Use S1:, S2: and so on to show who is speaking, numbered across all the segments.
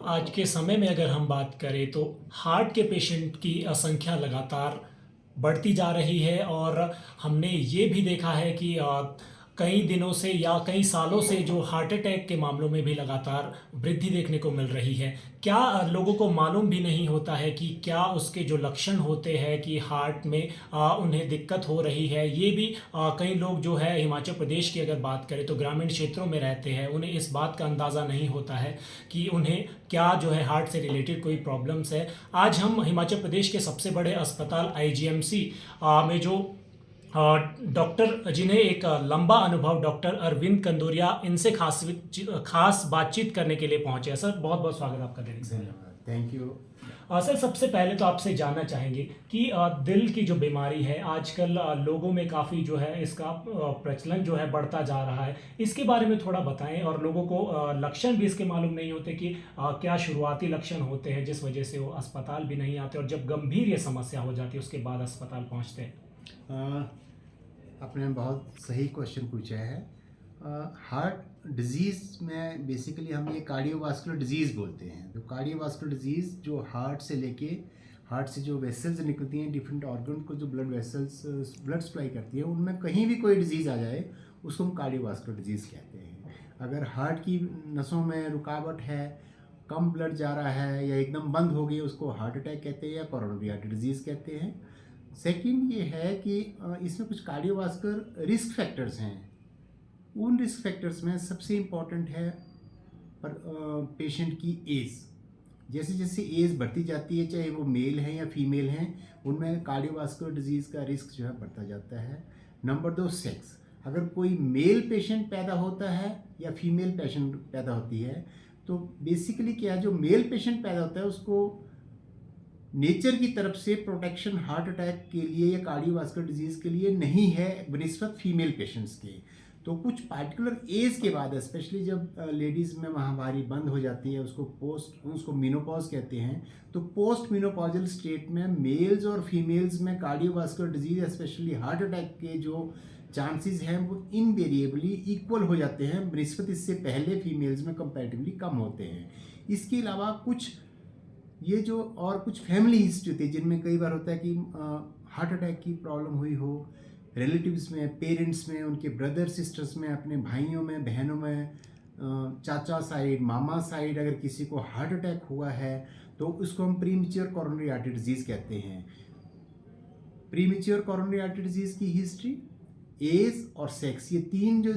S1: आज के समय में अगर हम बात करें तो हार्ट के पेशेंट की संख्या लगातार बढ़ती जा रही है और हमने ये भी देखा है कि कई दिनों से या कई सालों से जो हार्ट अटैक के मामलों में भी लगातार वृद्धि देखने को मिल रही है। क्या लोगों को मालूम भी नहीं होता है कि क्या उसके जो लक्षण होते हैं कि हार्ट में उन्हें दिक्कत हो रही है। ये भी कई लोग जो है हिमाचल प्रदेश की अगर बात करें तो ग्रामीण क्षेत्रों में रहते हैं, उन्हें इस बात का अंदाज़ा नहीं होता है कि उन्हें क्या जो है हार्ट से रिलेटेड कोई प्रॉब्लम्स है। आज हम हिमाचल प्रदेश के सबसे बड़े अस्पताल आईजीएमसी में जो डॉक्टर जिन्हें एक लंबा अनुभव डॉक्टर अरविंद कंदोरिया, इनसे खास बातचीत करने के लिए पहुंचे हैं। सर बहुत बहुत स्वागत आपका दैनिक सर।
S2: Thank you.
S1: सर सबसे पहले तो आपसे जानना चाहेंगे कि दिल की जो बीमारी है आजकल लोगों में काफ़ी जो है इसका प्रचलन जो है बढ़ता जा रहा है, इसके बारे में थोड़ा बताएं। और लोगों को लक्षण भी इसके मालूम नहीं होते कि क्या शुरुआती लक्षण होते हैं जिस वजह से वो अस्पताल भी नहीं आते और जब गंभीर ये समस्या हो जाती है उसके बाद अस्पताल पहुँचते हैं।
S2: आपने बहुत सही क्वेश्चन पूछा है। हार्ट डिजीज़ में बेसिकली हम ये कार्डियोवास्कुलर डिजीज़ बोलते हैं। तो कार्डियोवास्कुलर डिजीज़ जो हार्ट से लेके, हार्ट से जो वेसल्स निकलती हैं डिफरेंट ऑर्गन को, जो ब्लड वेसल्स ब्लड सप्लाई करती है, उनमें कहीं भी कोई डिजीज़ आ जाए उसको हम कार्डियोवास्कुलर डिजीज़ कहते हैं। अगर हार्ट की नसों में रुकावट है, कम ब्लड जा रहा है या एकदम बंद हो गई, उसको हार्ट अटैक कहते हैं या कोरोनरी आर्टरी डिजीज़ कहते हैं। सेकंड ये है कि इसमें कुछ कार्डियोवास्कुलर रिस्क फैक्टर्स हैं। उन रिस्क फैक्टर्स में सबसे इम्पॉर्टेंट है पर पेशेंट की एज। जैसे जैसे एज बढ़ती जाती है, चाहे वो मेल हैं या फीमेल हैं, उनमें कार्डियोवास्कुलर डिजीज़ का रिस्क जो है बढ़ता जाता है। Number 2, sex. अगर कोई मेल पेशेंट पैदा होता है या फीमेल पेशेंट पैदा होती है, तो बेसिकली क्या है, जो मेल पेशेंट पैदा होता है उसको नेचर की तरफ से प्रोटेक्शन हार्ट अटैक के लिए या कार्डियोवास्कुलर डिजीज़ के लिए नहीं है बनिस्बत फीमेल पेशेंट्स के। तो कुछ पार्टिकुलर एज के बाद, स्पेशली जब लेडीज़ में माहवारी बंद हो जाती है, उसको मेनोपॉज कहते हैं, तो पोस्ट मेनोपॉजल स्टेट में मेल्स और फीमेल्स में cardiovascular disease specially heart attack के जो चांसेस हैं वो इनवेरिएबली इक्वल हो जाते हैं बनिस्बत इससे पहले फीमेल्स में कंपैरेटिवली कम होते हैं। इसके अलावा कुछ ये जो और कुछ फैमिली हिस्ट्री होती है जिनमें कई बार होता है कि हार्ट अटैक की प्रॉब्लम हुई हो रिलेटिव्स में, पेरेंट्स में, उनके ब्रदर सिस्टर्स में, अपने भाइयों में, बहनों में, चाचा साइड, मामा साइड अगर किसी को हार्ट अटैक हुआ है तो उसको हम प्रीमेच्योर कोरोनरी आर्टरी डिजीज़ कहते हैं। प्रीमेच्योर कोरोनरी आर्टरी डिजीज़ की हिस्ट्री, एज और सेक्स, ये तीन जो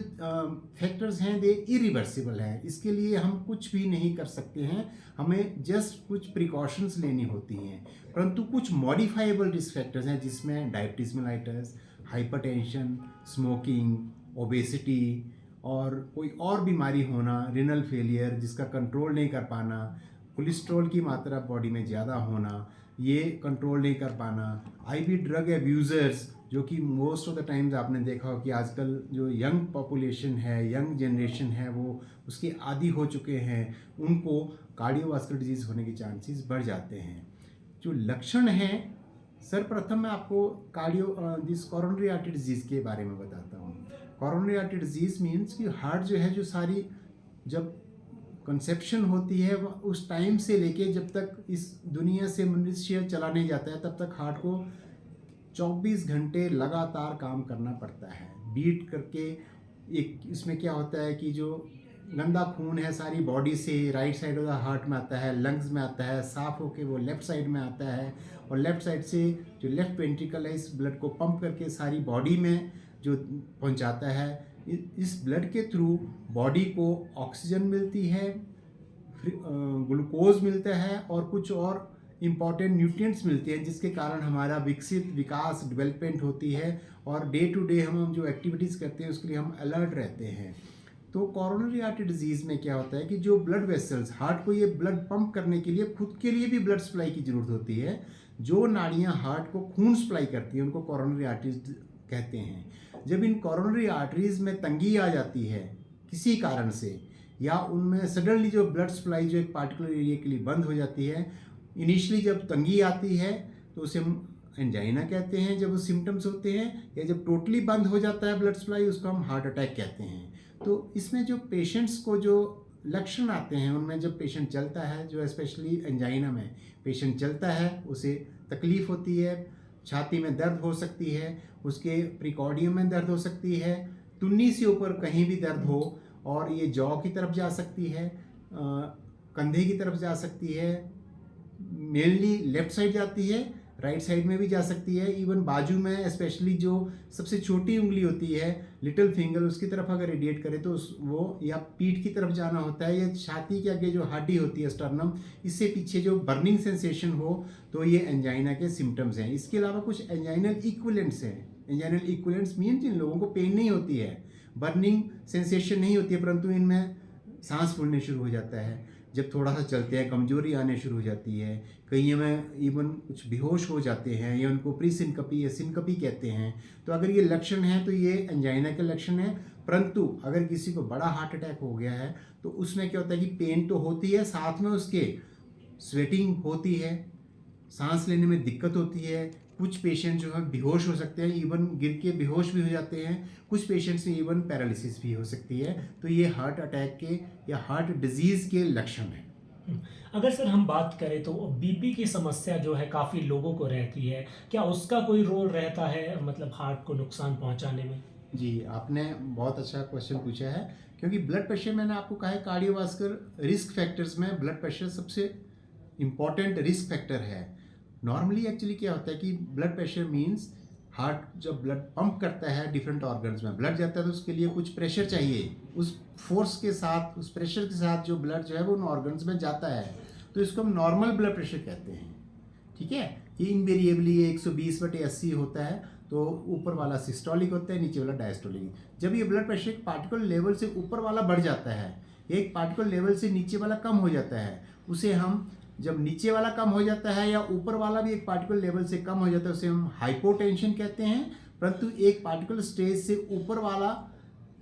S2: फैक्टर्स हैं दे इरिवर्सिबल हैं। इसके लिए हम कुछ भी नहीं कर सकते हैं, हमें जस्ट कुछ प्रिकॉशंस लेनी होती हैं। परंतु कुछ मॉडिफाइबल रिस्क फैक्टर्स हैं जिसमें diabetes mellitus, hypertension, smoking, obesity और कोई और बीमारी होना, रिनल फेलियर जिसका कंट्रोल नहीं कर पाना, कोलेस्ट्रॉल की मात्रा बॉडी में ज़्यादा होना, ये कंट्रोल नहीं कर पाना, आईवी ड्रग एब्यूज़र्स, जो कि मोस्ट ऑफ द टाइम्स आपने देखा हो कि आजकल जो यंग पॉपुलेशन है, यंग जनरेशन है, वो उसके आदी हो चुके हैं, उनको कार्डियोवास्कुलर डिजीज़ होने के चांसेस बढ़ जाते हैं। जो लक्षण हैं, सर्वप्रथम मैं आपको कोरोनरी आर्टरी डिजीज़ के बारे में बताता हूँ। कोरोनरी आर्टरी डिजीज़ मीन्स कि हार्ट जो है, जो सारी जब कंसेप्शन होती है उस टाइम से लेके जब तक इस दुनिया से मनुष्य चला नहीं जाता है, तब तक हार्ट को 24 घंटे लगातार काम करना पड़ता है, बीट करके। एक इसमें क्या होता है कि जो गंदा खून है सारी बॉडी से right side of the heart में आता है, लंग्स में आता है, साफ होके वो लेफ़्ट साइड में आता है, और लेफ़्ट साइड से जो लेफ़्ट वेंट्रिकल है इस ब्लड को पंप करके सारी बॉडी में जो पहुंचाता है। इस ब्लड के थ्रू बॉडी को ऑक्सीजन मिलती है, ग्लूकोज मिलता है और कुछ और इम्पॉर्टेंट न्यूट्रिएंट्स मिलते हैं, जिसके कारण हमारा विकास डेवलपमेंट होती है और डे टू डे हम जो एक्टिविटीज़ करते हैं उसके लिए हम अलर्ट रहते हैं। तो कोरोनरी आर्टरी डिजीज़ में क्या होता है कि जो ब्लड वेसल्स, हार्ट को ये ब्लड पंप करने के लिए खुद के लिए भी ब्लड सप्लाई की ज़रूरत होती है। जो नाड़ियाँ हार्ट को खून सप्लाई करती हैं उनको कोरोनरी आर्टरीज कहते हैं। जब इन कोरोनरी आर्टरीज में तंगी आ जाती है किसी कारण से, या उनमें सडनली जो ब्लड सप्लाई जो एक पार्टिकुलर एरिया के लिए बंद हो जाती है, इनिशियली जब तंगी आती है तो उसे हम एंजाइना कहते हैं जब वो सिम्टम्स होते हैं, या जब टोटली बंद हो जाता है ब्लड सप्लाई उसको हम हार्ट अटैक कहते हैं। तो इसमें जो पेशेंट्स को जो लक्षण आते हैं उनमें जब पेशेंट चलता है, जो स्पेशली एंजाइना में पेशेंट चलता है उसे तकलीफ़ होती है, छाती में दर्द हो सकती है, उसके प्रिकॉर्डियम में दर्द हो सकती है, तुन्नी से ऊपर कहीं भी दर्द हो, और ये जॉ की तरफ जा सकती है, कंधे की तरफ जा सकती है, मेनली लेफ्ट साइड जाती है, राइट साइड में भी जा सकती है, इवन बाजू में स्पेशली जो सबसे छोटी उंगली होती है लिटिल फिंगर, उसकी तरफ अगर रेडिएट करे तो वो या पीठ की तरफ जाना होता है, या छाती के आगे जो हड्डी होती है स्टर्नम, इससे पीछे जो बर्निंग सेंसेशन हो, तो ये एंजाइना के सिम्टम्स हैं। इसके अलावा कुछ एंजाइनल इक्विलेंट्स हैं। एंजाइनल इक्विलेंट्स मीन जिन लोगों को पेन नहीं होती है, बर्निंग सेंसेशन नहीं होती है, परंतु इनमें सांस फूलने शुरू हो जाता है, जब थोड़ा सा चलते हैं कमजोरी आने शुरू हो जाती है, कई में इवन कुछ बेहोश हो जाते हैं, या उनको प्री सिनकपी या सिनकपी कहते हैं। तो अगर ये लक्षण हैं तो ये एंजाइना के लक्षण हैं। परंतु अगर किसी को बड़ा हार्ट अटैक हो गया है तो उसमें क्या होता है कि पेन तो होती है, साथ में उसके स्वेटिंग होती है, सांस लेने में दिक्कत होती है, कुछ पेशेंट जो है बेहोश हो सकते हैं, इवन गिर के बेहोश भी हो जाते हैं, कुछ पेशेंट्स में इवन पैरालिसिस भी हो सकती है। तो ये हार्ट अटैक के या हार्ट डिजीज़ के लक्षण हैं।
S1: अगर सर हम बात करें तो बीपी की समस्या जो है काफ़ी लोगों को रहती है, क्या उसका कोई रोल रहता है मतलब हार्ट को नुकसान पहुंचाने में?
S2: जी, आपने बहुत अच्छा क्वेश्चन पूछा है, क्योंकि ब्लड प्रेशर मैंने आपको कहा है कार्डियोवास्कुलर रिस्क फैक्टर्स में ब्लड प्रेशर सबसे इम्पॉर्टेंट रिस्क फैक्टर है। नॉर्मली एक्चुअली क्या होता है कि ब्लड प्रेशर मीन्स हार्ट जब ब्लड पंप करता है डिफरेंट ऑर्गन्स में ब्लड जाता है तो उसके लिए कुछ प्रेशर चाहिए, उस फोर्स के साथ, उस प्रेशर के साथ जो ब्लड जो है वो उन ऑर्गन्स में जाता है, तो इसको हम नॉर्मल ब्लड प्रेशर कहते हैं। ठीक है, ये इनवेरिएबली 120/80 होता है, तो ऊपर वाला सिस्टोलिक होता है, नीचे वाला डायस्टोलिक। जब ये ब्लड प्रेशर एक पार्टिकुलर लेवल से ऊपर वाला बढ़ जाता है, एक पार्टिकुलर लेवल से नीचे वाला कम हो जाता है, उसे हम, जब नीचे वाला कम हो जाता है या ऊपर वाला भी एक पार्टिकुलर लेवल से कम हो जाता है, उसे हम हाइपोटेंशन कहते हैं। परंतु एक पार्टिकुलर स्टेज से ऊपर वाला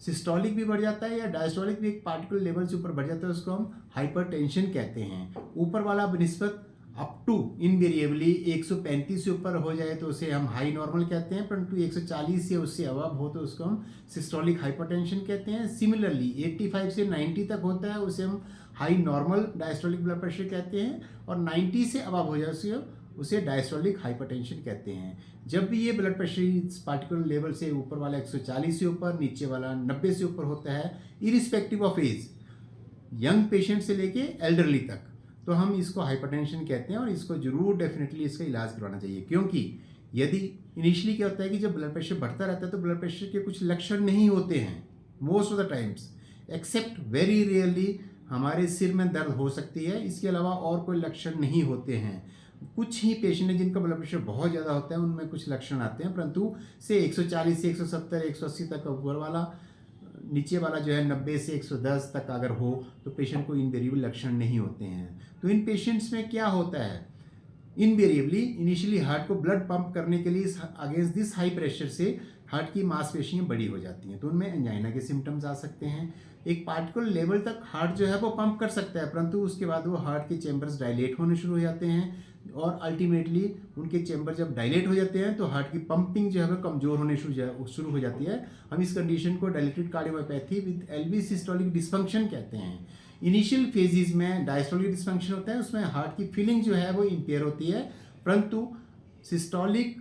S2: सिस्टोलिक भी बढ़ जाता है या डायस्टोलिक भी एक पार्टिकुलर लेवल से ऊपर बढ़ जाता है, उसको हम हाइपरटेंशन कहते हैं। ऊपर वाला बनिस्बत अप टू इनवेरिएबली 135 से ऊपर हो जाए तो उसे हम हाई नॉर्मल कहते हैं, परंतु 140 से उससे अबव हो तो उसको हम सिस्टोलिक हाइपरटेंशन कहते हैं। सिमिलरली 85 से 90 तक होता है, उसे हम high normal diastolic blood pressure कहते हैं, और 90 से अबव हो जाए उसे डायस्टोलिक हाइपरटेंशन कहते हैं। जब भी ये ब्लड प्रेशर इस पार्टिकुलर लेवल से ऊपर वाला 140 से ऊपर, नीचे वाला 90 से ऊपर होता है, irrespective of age, young patient से लेके एल्डरली तक, तो हम इसको हाइपरटेंशन कहते हैं, और इसको जरूर डेफिनेटली इसका इलाज करवाना चाहिए। क्योंकि यदि इनिशियली क्या होता है कि जब ब्लड प्रेशर बढ़ता रहता है तो ब्लड प्रेशर के कुछ लक्षण नहीं होते हैं most of the times, except very rarely हमारे सिर में दर्द हो सकती है, इसके अलावा और कोई लक्षण नहीं होते हैं। कुछ ही पेशेंट हैं जिनका ब्लड प्रेशर बहुत ज़्यादा होता है, उनमें कुछ लक्षण आते हैं, परंतु से 140 से 170 180 तक ऊपर वाला, नीचे वाला जो है 90 से 110 तक अगर हो तो पेशेंट को इनवेरिएबल लक्षण नहीं होते हैं। तो इन पेशेंट्स में क्या होता है, इनवेरिएबली इनिशियली हार्ट को ब्लड पंप करने के लिए अगेंस्ट दिस हाई प्रेशर से हार्ट की मांसपेशियां बड़ी हो जाती हैं, तो उनमें एंजाइना के सिम्टम्स आ सकते हैं। एक पार्टिकुलर लेवल तक हार्ट जो है वो पंप कर सकता है, परंतु उसके बाद वो हार्ट के चैम्बर्स डायलेट होने शुरू हो जाते हैं, और अल्टीमेटली उनके चैम्बर जब डायलेट हो जाते हैं तो हार्ट की पंपिंग जो है वो कमजोर होने शुरू हो जाती है। हम इस कंडीशन को dilated cardiomyopathy with LV systolic dysfunction कहते हैं। इनिशियल फेजेस में डायस्टोलिक डिस्फंक्शन होता है, उसमें हार्ट की फीलिंग जो है वो इम्पेयर होती है, परंतु सिस्टोलिक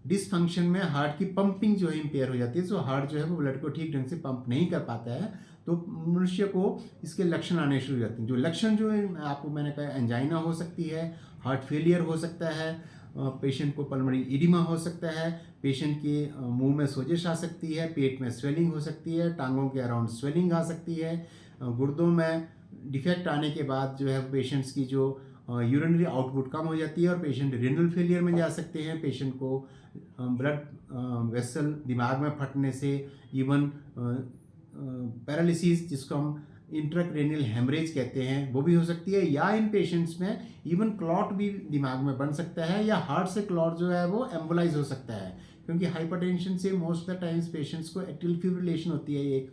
S2: डिसफंक्शन में हार्ट की पंपिंग जो है इम्पेयर हो जाती है, सो हार्ट जो है वो ब्लड को ठीक ढंग से पंप नहीं कर पाता है, तो मनुष्य को इसके लक्षण आने शुरू हो जाते हैं। जो लक्षण जो है आपको मैंने कहा, एंजाइना हो सकती है, हार्ट फेलियर हो सकता है, पेशेंट को पल्मोनरी इडिमा हो सकता है, पेशेंट के मुंह में सोजिश आ सकती है, पेट में स्वेलिंग हो सकती है, टांगों के अराउंड स्वेलिंग आ सकती है, गुर्दों में डिफेक्ट आने के बाद जो है पेशेंट्स की जो यूरिनरी आउटपुट कम हो जाती है और पेशेंट रिनल फेलियर में जा सकते हैं। पेशेंट को ब्लड वेसल दिमाग में फटने से इवन पैरालिसिस, जिसको हम इंट्राक्रेनियल हेमरेज कहते हैं, वो भी हो सकती है, या इन पेशेंट्स में इवन क्लॉट भी दिमाग में बन सकता है, या हार्ट से क्लॉट जो है वो एम्बोलाइज हो सकता है, क्योंकि हाइपरटेंशन से most of the times patients को एट्रियल फिब्रिलेशन होती है, एक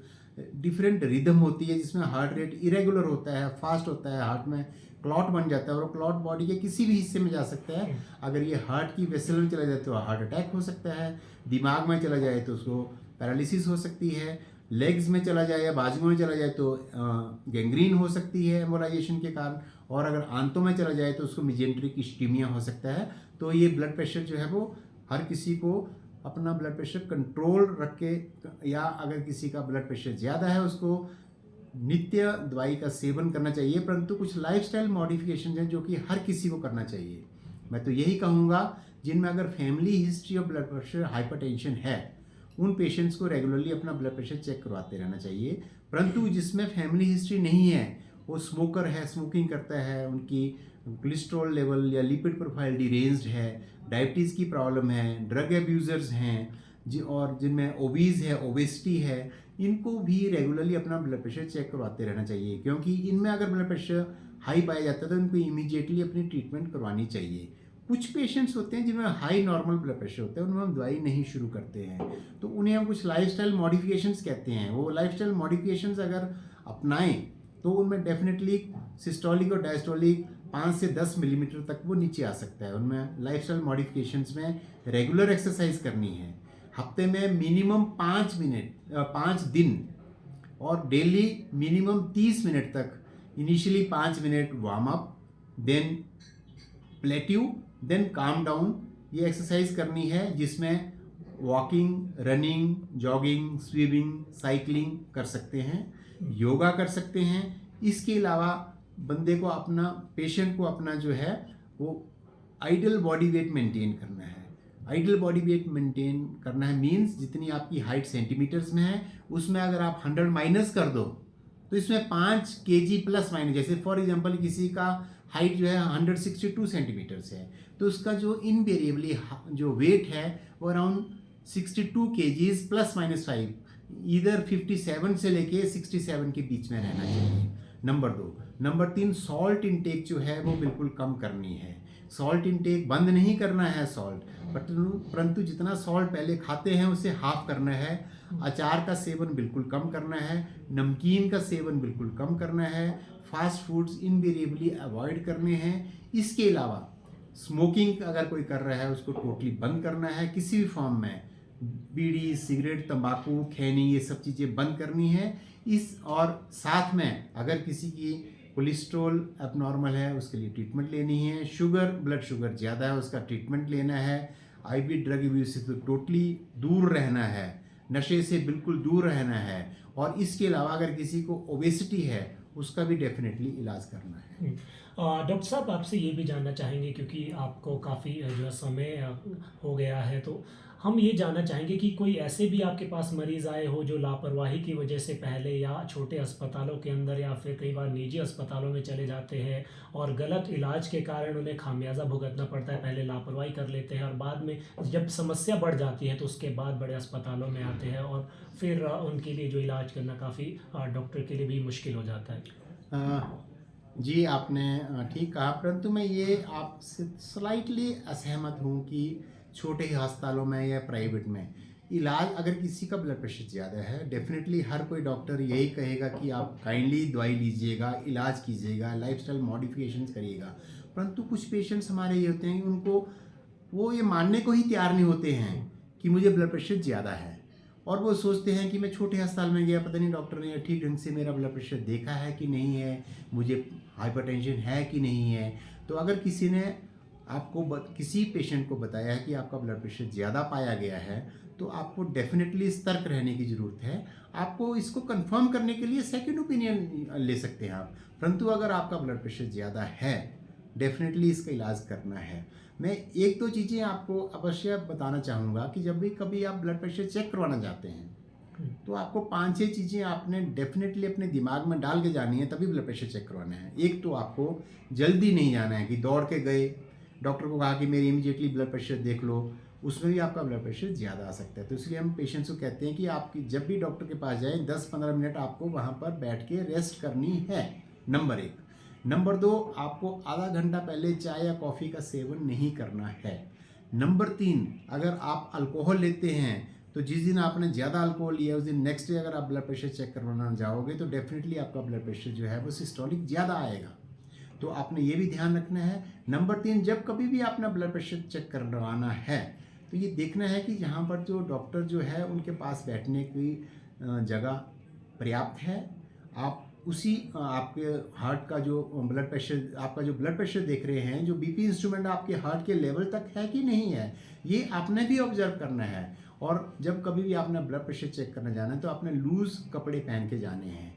S2: डिफरेंट रिदम होती है जिसमें हार्ट रेट इरेगुलर होता है, फास्ट होता है, हार्ट में क्लॉट बन जाता है, और क्लॉट बॉडी के किसी भी हिस्से में जा सकता है। अगर ये हार्ट की वेसल में चला जाए तो हार्ट अटैक हो सकता है, दिमाग में चला जाए तो उसको पैरालिसिस हो सकती है, लेग्स में चला जाए या बाजुओं में चला जाए तो गैंग्रीन हो सकती है एम्बोलाइजेशन के कारण, और अगर आंतों में चला जाए तो उसको मिजेंट्रिक इस्कीमिया हो सकता है। तो ये ब्लड प्रेशर जो है वो हर किसी को अपना ब्लड प्रेशर कंट्रोल रख के, या अगर किसी का ब्लड प्रेशर ज़्यादा है उसको नित्य दवाई का सेवन करना चाहिए, परंतु कुछ लाइफस्टाइल मॉडिफिकेशन हैं जो कि हर किसी को करना चाहिए। मैं तो यही कहूँगा, जिनमें अगर family history of blood pressure hypertension है उन पेशेंट्स को रेगुलरली अपना ब्लड प्रेशर चेक करवाते रहना चाहिए। परंतु जिसमें फैमिली हिस्ट्री नहीं है, वो स्मोकर है, स्मोकिंग करता है, उनकी कोलेस्ट्रॉल लेवल या लिपिड प्रोफाइल डिरेंज्ड है, डायबिटीज़ की प्रॉब्लम है, ड्रग एब्यूज़र्स हैं और जिनमें ओबीज है, ओबेसिटी है, इनको भी रेगुलरली अपना ब्लड प्रेशर चेक करवाते रहना चाहिए, क्योंकि इनमें अगर ब्लड प्रेशर हाई पाया जाता है तो इनको इमीडिएटली अपनी ट्रीटमेंट करवानी चाहिए। कुछ पेशेंट्स होते हैं जिनमें हाई नॉर्मल ब्लड प्रेशर होता है, उनमें हम दवाई नहीं शुरू करते हैं, तो उन्हें हम कुछ लाइफस्टाइल मॉडिफिकेशंस कहते हैं। वो लाइफस्टाइल मॉडिफिकेशंस अगर अपनाएं तो उनमें डेफिनेटली सिस्टोलिक और डायस्टोलिक 5 से 10 मिलीमीटर तक वो नीचे आ सकता है। उनमें लाइफस्टाइल मॉडिफिकेशंस में रेगुलर एक्सरसाइज करनी है, हफ्ते में मिनिमम 5 दिन और डेली मिनिमम 30 मिनट तक, initially 5 minute warm up, then plateau, then calm down, ये एक्सरसाइज करनी है, जिसमें walking, running, jogging, swimming, cycling कर सकते हैं, योगा कर सकते हैं। इसके अलावा बंदे को अपना, पेशेंट को अपना जो है वो आइडियल बॉडी वेट मेंटेन करना है। आइडियल बॉडी वेट मेंटेन करना है मीन्स जितनी आपकी हाइट सेंटीमीटर्स में है उसमें अगर आप 100 माइनस कर दो तो इसमें 5 केजी प्लस माइनस, जैसे फॉर एग्जांपल किसी का हाइट जो है 162 सेंटीमीटर्स है तो उसका जो इनवेरिएबली जो वेट है वो अराउंड 62 केजीज प्लस माइनस 5, इधर 57 से लेके 67 के बीच में रहना चाहिए। नंबर 2। नंबर 3, सॉल्ट इंटेक जो है वो बिल्कुल कम करनी है। सॉल्ट इंटेक बंद नहीं करना है सॉल्ट, परंतु जितना सॉल्ट पहले खाते हैं उसे हाफ करना है। अचार का सेवन बिल्कुल कम करना है, नमकीन का सेवन बिल्कुल कम करना है, फास्ट फूड्स इनवेरिएबली अवॉइड करने हैं। इसके अलावा स्मोकिंग अगर कोई कर रहा है उसको टोटली बंद करना है, किसी भी फॉर्म में बीड़ी, सिगरेट, तंबाकू, खैनी, ये सब चीज़ें बंद करनी है। और साथ में अगर किसी की कोलेस्ट्रॉल एबनॉर्मल है उसके लिए ट्रीटमेंट लेनी है, शुगर, ब्लड शुगर ज़्यादा है उसका ट्रीटमेंट लेना है, आईवी ड्रग यूज से तो टोटली दूर रहना है, नशे से बिल्कुल दूर रहना है, और इसके अलावा अगर किसी को ओबेसिटी है उसका भी डेफिनेटली इलाज करना है।
S1: डॉक्टर साहब आपसे ये भी जानना चाहेंगे, क्योंकि आपको काफ़ी जो है समय हो गया है, तो हम ये जानना चाहेंगे कि कोई ऐसे भी आपके पास मरीज़ आए हो जो लापरवाही की वजह से पहले या छोटे अस्पतालों के अंदर या फिर कई बार निजी अस्पतालों में चले जाते हैं और गलत इलाज के कारण उन्हें खामियाजा भुगतना पड़ता है, पहले लापरवाही कर लेते हैं और बाद में जब समस्या बढ़ जाती है तो उसके बाद बड़े अस्पतालों में आते हैं और फिर उनके लिए जो इलाज करना काफ़ी डॉक्टर के लिए भी मुश्किल हो जाता है।
S2: जी, आपने ठीक कहा, परंतु मैं ये आपसे स्लाइटली असहमत हूँ कि छोटे ही अस्पतालों में या प्राइवेट में इलाज, अगर किसी का ब्लड प्रेशर ज़्यादा है डेफिनेटली हर कोई डॉक्टर यही कहेगा कि आप काइंडली दवाई लीजिएगा, इलाज कीजिएगा, लाइफस्टाइल मॉडिफिकेशंस करिएगा। परंतु कुछ पेशेंट्स हमारे ये होते हैं कि उनको वो ये मानने को ही तैयार नहीं होते हैं कि मुझे ब्लड प्रेशर ज़्यादा है, और वो सोचते हैं कि मैं छोटे अस्पताल में गया, पता नहीं डॉक्टर ने ठीक ढंग से मेरा ब्लड प्रेशर देखा है कि नहीं है, मुझे हाइपरटेंशन है कि नहीं है। तो अगर किसी ने आपको किसी पेशेंट को बताया है कि आपका ब्लड प्रेशर ज़्यादा पाया गया है तो आपको डेफिनेटली सतर्क रहने की ज़रूरत है। आपको इसको कंफर्म करने के लिए सेकंड ओपिनियन ले सकते हैं आप, परंतु अगर आपका ब्लड प्रेशर ज़्यादा है डेफिनेटली इसका इलाज करना है। मैं 1-2 चीज़ें आपको अवश्य बताना चाहूँगा कि जब भी कभी आप ब्लड प्रेशर चेक करवाना चाहते हैं तो आपको 5-6 चीज़ें आपने डेफिनेटली अपने दिमाग में डाल के जानी है, तभी ब्लड प्रेशर चेक करवाना है। एक तो आपको जल्दी नहीं जाना है कि दौड़ के गए, डॉक्टर को कहा कि मेरी इमीडिएटली ब्लड प्रेशर देख लो, उसमें भी आपका ब्लड प्रेशर ज़्यादा आ सकता है। तो इसलिए हम पेशेंट्स को कहते हैं कि आपकी जब भी डॉक्टर के पास जाएं 10-15 मिनट आपको वहाँ पर बैठ के रेस्ट करनी है, नंबर 1। नंबर 2, आपको आधा घंटा पहले चाय या कॉफ़ी का सेवन नहीं करना है। नंबर 3, अगर आप अल्कोहल लेते हैं तो जिस दिन आपने ज़्यादा अल्कोहल लिया उस दिन नेक्स्ट डे अगर आप ब्लड प्रेशर चेक करवाना जाओगे तो डेफिनेटली आपका ब्लड प्रेशर जो है वो सिस्टोलिक ज़्यादा आएगा, तो आपने ये भी ध्यान रखना है। नंबर 3, जब कभी भी आपने ब्लड प्रेशर चेक करवाना है तो ये देखना है कि यहाँ पर जो डॉक्टर जो है उनके पास बैठने की जगह पर्याप्त है। आप उसी आपके हार्ट का जो ब्लड प्रेशर, आपका जो ब्लड प्रेशर देख रहे हैं, जो बीपी इंस्ट्रूमेंट आपके हार्ट के लेवल तक है कि नहीं है, ये आपने भी ऑब्जर्व करना है। और जब कभी भी आपने ब्लड प्रेशर चेक करने जाना है तो आपने लूज़ कपड़े पहन के जाने हैं।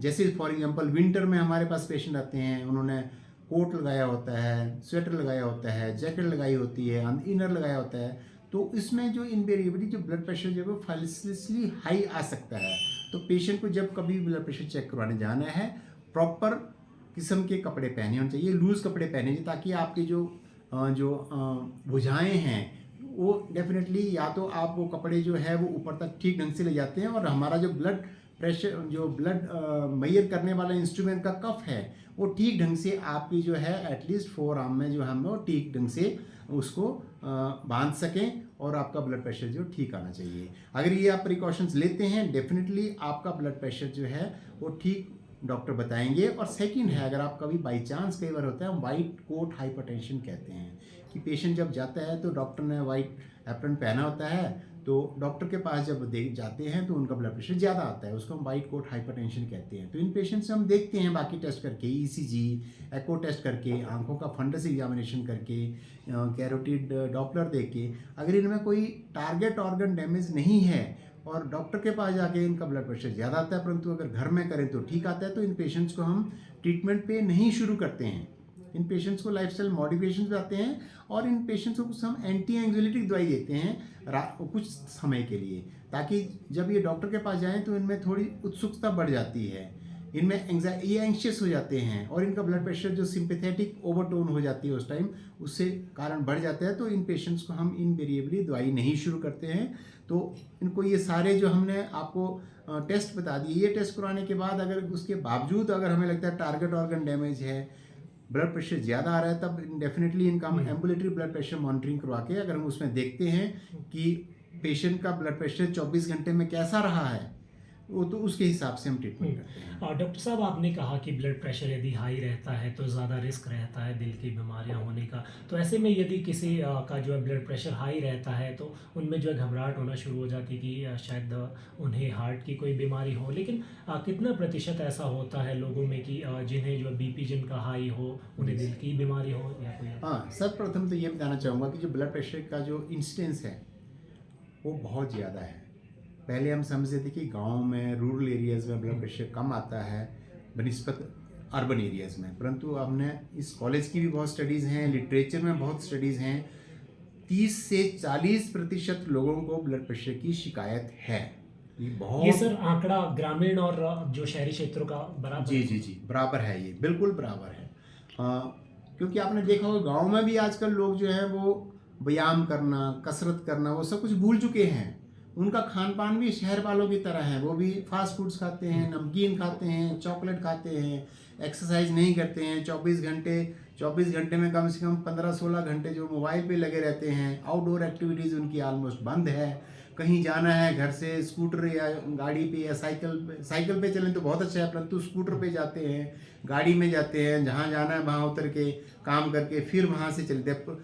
S2: जैसे फॉर एग्जांपल विंटर में हमारे पास पेशेंट आते हैं, उन्होंने कोट लगाया होता है, स्वेटर लगाया होता है, जैकेट लगाई होती है, इनर लगाया होता है, तो इसमें जो इनवेरिएबली जो ब्लड प्रेशर जो है वो फाइलिसली हाई आ सकता है। तो पेशेंट को जब कभी ब्लड प्रेशर चेक करवाने जाना है, प्रॉपर किस्म के कपड़े पहने होने चाहिए, लूज़ कपड़े पहने चाहिए, ताकि आपके जो भुजाएँ हैं वो डेफिनेटली, या तो आप वो कपड़े जो है वो ऊपर तक ठीक ढंग से ले जाते हैं, और हमारा जो ब्लड प्रेशर, जो ब्लड मेजर करने वाला इंस्ट्रूमेंट का कफ है, वो ठीक ढंग से आपकी जो है एटलीस्ट फोर आर्म में जो हम लोग ठीक ढंग से उसको बांध सकें, और आपका ब्लड प्रेशर जो ठीक आना चाहिए। अगर ये आप प्रिकॉशंस लेते हैं, डेफिनेटली आपका ब्लड प्रेशर जो है वो ठीक डॉक्टर बताएंगे। और सेकंड है, अगर आप कभी बाई चांस, कई बार होता है वाइट कोट हाइपरटेंशन कहते हैं, कि पेशेंट जब जाता है तो डॉक्टर ने वाइट एप्रन पहना होता है, तो डॉक्टर के पास जब जाते हैं तो उनका ब्लड प्रेशर ज़्यादा आता है, उसको हम वाइट कोट हाइपरटेंशन कहते हैं। तो इन पेशेंट्स से हम देखते हैं बाकी टेस्ट करके, ईसीजी, एको टेस्ट करके, आंखों का फंडस एग्जामिनेशन करके, कैरोटिड डॉपलर देख के, अगर इनमें कोई टारगेट ऑर्गन डैमेज नहीं है और डॉक्टर के पास जाके इनका ब्लड प्रेशर ज़्यादा आता है, परंतु अगर घर में करें तो ठीक आता है, तो इन पेशेंट्स को हम ट्रीटमेंट पे नहीं शुरू करते हैं। इन पेशेंट्स को लाइफस्टाइल मॉडिफिकेशन पे आते हैं, और इन पेशेंट्स को कुछ हम एंटी एंग्जाइटिक दवाई देते हैं कुछ समय के लिए, ताकि जब ये डॉक्टर के पास जाएं तो इनमें थोड़ी उत्सुकता बढ़ जाती है, इनमें ये एंग्शियस हो जाते हैं, और इनका ब्लड प्रेशर जो सिंपैथेटिक ओवरटोन हो जाती है उस टाइम, उससे कारण बढ़ जाता है। तो इन पेशेंट्स को हम इनवेरिएबली दवाई नहीं शुरू करते हैं। तो इनको ये सारे जो हमने आपको टेस्ट बता दिए, ये टेस्ट कराने के बाद अगर उसके बावजूद अगर हमें लगता है टारगेट ऑर्गन डैमेज है, ब्लड प्रेशर ज़्यादा आ रहा है, तब डेफिनेटली इनका हम एम्बुलेटरी ब्लड प्रेशर मॉनिटरिंग करवा के, अगर हम उसमें देखते हैं कि पेशेंट का ब्लड प्रेशर 24 घंटे में कैसा रहा है, वो तो उसके हिसाब से हम ट्रीटमेंट करते हैं।
S1: डॉक्टर साहब, आपने कहा कि ब्लड प्रेशर यदि हाई रहता है तो ज़्यादा रिस्क रहता है दिल की बीमारियां होने का। तो ऐसे में यदि किसी का जो है ब्लड प्रेशर हाई रहता है तो उनमें जो है घबराहट होना शुरू हो जाती है कि शायद उन्हें हार्ट की कोई बीमारी हो। लेकिन कितना प्रतिशत ऐसा होता है लोगों में कि जिन्हें जो बीपी जिनका हाई हो, उन्हें दिल की बीमारी हो या कोई?
S2: हाँ, सर्वप्रथम तो ये बताना चाहूँगा कि जो ब्लड प्रेशर का जो इंसिडेंस है वो बहुत ज़्यादा है। पहले हम समझते थे कि गांव में, रूरल एरियाज़ में ब्लड प्रेशर कम आता है बनिस्बत अर्बन एरियाज़ में, परंतु हमने इस कॉलेज की भी बहुत स्टडीज़ हैं, लिटरेचर में बहुत स्टडीज़ हैं, 30 से 40% लोगों को ब्लड प्रेशर की शिकायत है।
S1: ये सर आंकड़ा ग्रामीण और जो शहरी क्षेत्रों का बराबर?
S2: जी बराबर है, ये बिल्कुल बराबर है। क्योंकि आपने देखा होगा गाँव में भी आजकल लोग जो है वो व्यायाम करना, कसरत करना, वो सब कुछ भूल चुके हैं। उनका खान पान भी शहर वालों की तरह है, वो भी फास्ट फूड्स खाते हैं, नमकीन खाते हैं, चॉकलेट खाते हैं, एक्सरसाइज नहीं करते हैं, 24 घंटे में कम से कम 15-16 घंटे जो मोबाइल पे लगे रहते हैं। आउटडोर एक्टिविटीज़ उनकी ऑलमोस्ट बंद है। कहीं जाना है घर से स्कूटर या गाड़ी पे या साइकिल पे चलें तो बहुत अच्छा है, परंतु स्कूटर पे जाते हैं, गाड़ी में जाते हैं, जहाँ जाना है वहाँ उतर के काम करके फिर वहाँ से चलते हैं।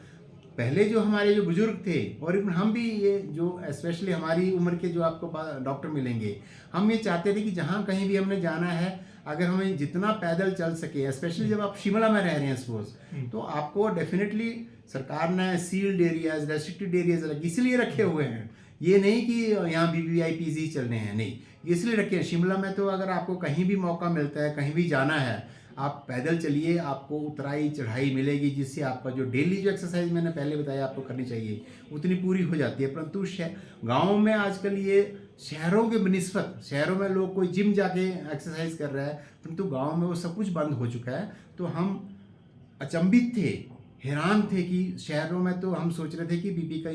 S2: पहले जो हमारे जो बुजुर्ग थे, और हम भी, ये जो स्पेशली हमारी उम्र के जो आपको डॉक्टर मिलेंगे, हम ये चाहते थे कि जहाँ कहीं भी हमने जाना है, अगर हमें जितना पैदल चल सके, स्पेशली जब आप शिमला में रह रहे हैं सपोज, तो आपको डेफिनेटली सरकार ने सील्ड एरियाज, रेस्ट्रिक्टेड एरियाज इसलिए रखे हुए हैं। ये नहीं कि यहाँ VVIPs चल रहे हैं, नहीं, इसलिए रखे हैं। शिमला में तो अगर आपको कहीं भी मौका मिलता है, कहीं भी जाना है, आप पैदल चलिए, आपको उतराई चढ़ाई मिलेगी, जिससे आपका जो डेली जो एक्सरसाइज मैंने पहले बताया आपको करनी चाहिए उतनी पूरी हो जाती है। परंतु गाँव में आजकल ये शहरों के बनिस्बत, शहरों में लोग कोई जिम जाके एक्सरसाइज कर रहा है, परंतु गाँव में वो सब कुछ बंद हो चुका है। तो हम अचंभित थे, हैरान थे कि शहरों में तो हम सोच रहे थे कि बीपी का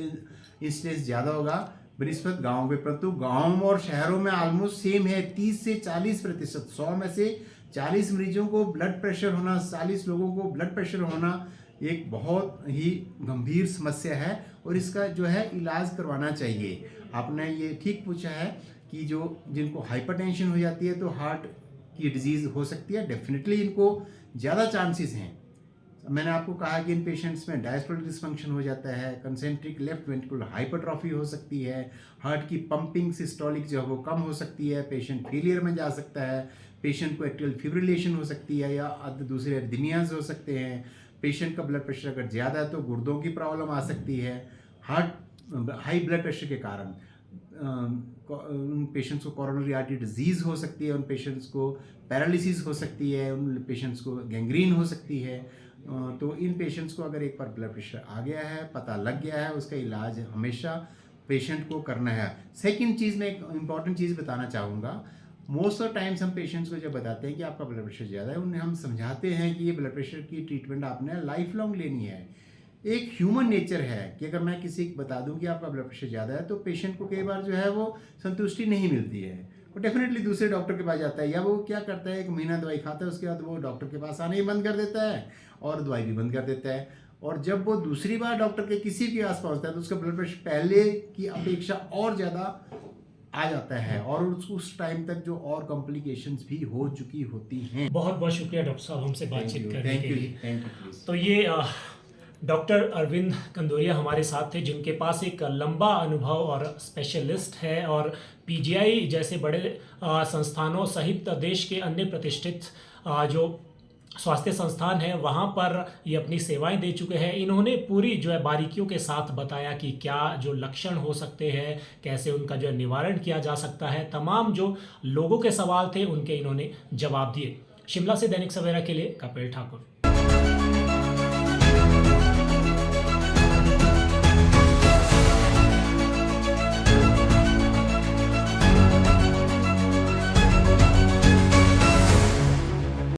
S2: इंसिडेंस ज़्यादा होगा बनिस्बत गाँव पे, परंतु गाँव और शहरों में ऑलमोस्ट सेम है। 30 से 40%, 100 में से 40 मरीजों को ब्लड प्रेशर होना, 40 लोगों को ब्लड प्रेशर होना एक बहुत ही गंभीर समस्या है, और इसका जो है इलाज करवाना चाहिए। आपने ये ठीक पूछा है कि जिनको हाइपरटेंशन हो जाती है तो हार्ट की डिजीज़ हो सकती है, डेफिनेटली इनको ज़्यादा चांसेस हैं। मैंने आपको कहा कि इन पेशेंट्स में डायस्टोलिक डिसफंक्शन हो जाता है, कंसेंट्रिक लेफ्ट वेंट्रिकुलर हाइपरट्रॉफी हो सकती है, हार्ट की पंपिंग सिस्टोलिक जो है वो कम हो सकती है, पेशेंट फेलियर में जा सकता है, पेशेंट को एट्रियल फिब्रिलेशन हो सकती है या दूसरे अर्दमियाज हो सकते हैं, पेशेंट का ब्लड प्रेशर अगर ज़्यादा है तो गुर्दों की प्रॉब्लम आ सकती है, हार्ट हाई ब्लड प्रेशर के कारण उन पेशेंट्स को कोरोनरी आर्टरी डिजीज़ हो सकती है, उन पेशेंट्स को पैरालिसिस हो सकती है, उन पेशेंट्स को गैंग्रीन हो सकती है। तो इन पेशेंट्स को अगर एक बार ब्लड प्रेशर आ गया है, पता लग गया है, उसका इलाज हमेशा पेशेंट को करना है। सेकंड चीज़ मैं एक इम्पॉर्टेंट चीज़ बताना चाहूँगा, मोस्ट ऑफ टाइम्स हम पेशेंट्स को जब बताते हैं कि आपका ब्लड प्रेशर ज़्यादा है, उन्हें हम समझाते हैं कि ये ब्लड प्रेशर की ट्रीटमेंट आपने लाइफ लॉन्ग लेनी है। एक ह्यूमन नेचर है कि अगर मैं किसी को बता दूं कि आपका ब्लड प्रेशर ज़्यादा है तो पेशेंट को कई बार जो है वो संतुष्टि नहीं मिलती है, वो डेफिनेटली दूसरे डॉक्टर के पास जाता है, या वो क्या करता है 1 महीना दवाई खाता है, उसके बाद वो डॉक्टर के पास आना ही बंद कर देता है और दवाई भी बंद कर देता है। और जब वो दूसरी बार डॉक्टर के किसी के पास पहुँचता है तो उसका ब्लड प्रेशर पहले की अपेक्षा और ज़्यादा आ जाता है और उस टाइम तक जो और कॉम्प्लिकेशंस भी हो चुकी होती हैं।
S1: बहुत बहुत शुक्रिया डॉक्टर साहब हमसे बातचीत करने के लिए।
S2: Thank you please.
S1: तो ये डॉक्टर अरविंद कंदोरिया हमारे साथ थे, जिनके पास एक लंबा अनुभव और स्पेशलिस्ट है और पीजीआई जैसे बड़े संस्थानों सहित देश के अन्य प्रतिष्ठित जो स्वास्थ्य संस्थान है वहाँ पर ये अपनी सेवाएं दे चुके हैं। इन्होंने पूरी जो है बारीकियों के साथ बताया कि क्या जो लक्षण हो सकते हैं, कैसे उनका जो है निवारण किया जा सकता है। तमाम जो लोगों के सवाल थे उनके इन्होंने जवाब दिए। शिमला से दैनिक सवेरा के लिए कपिल ठाकुर।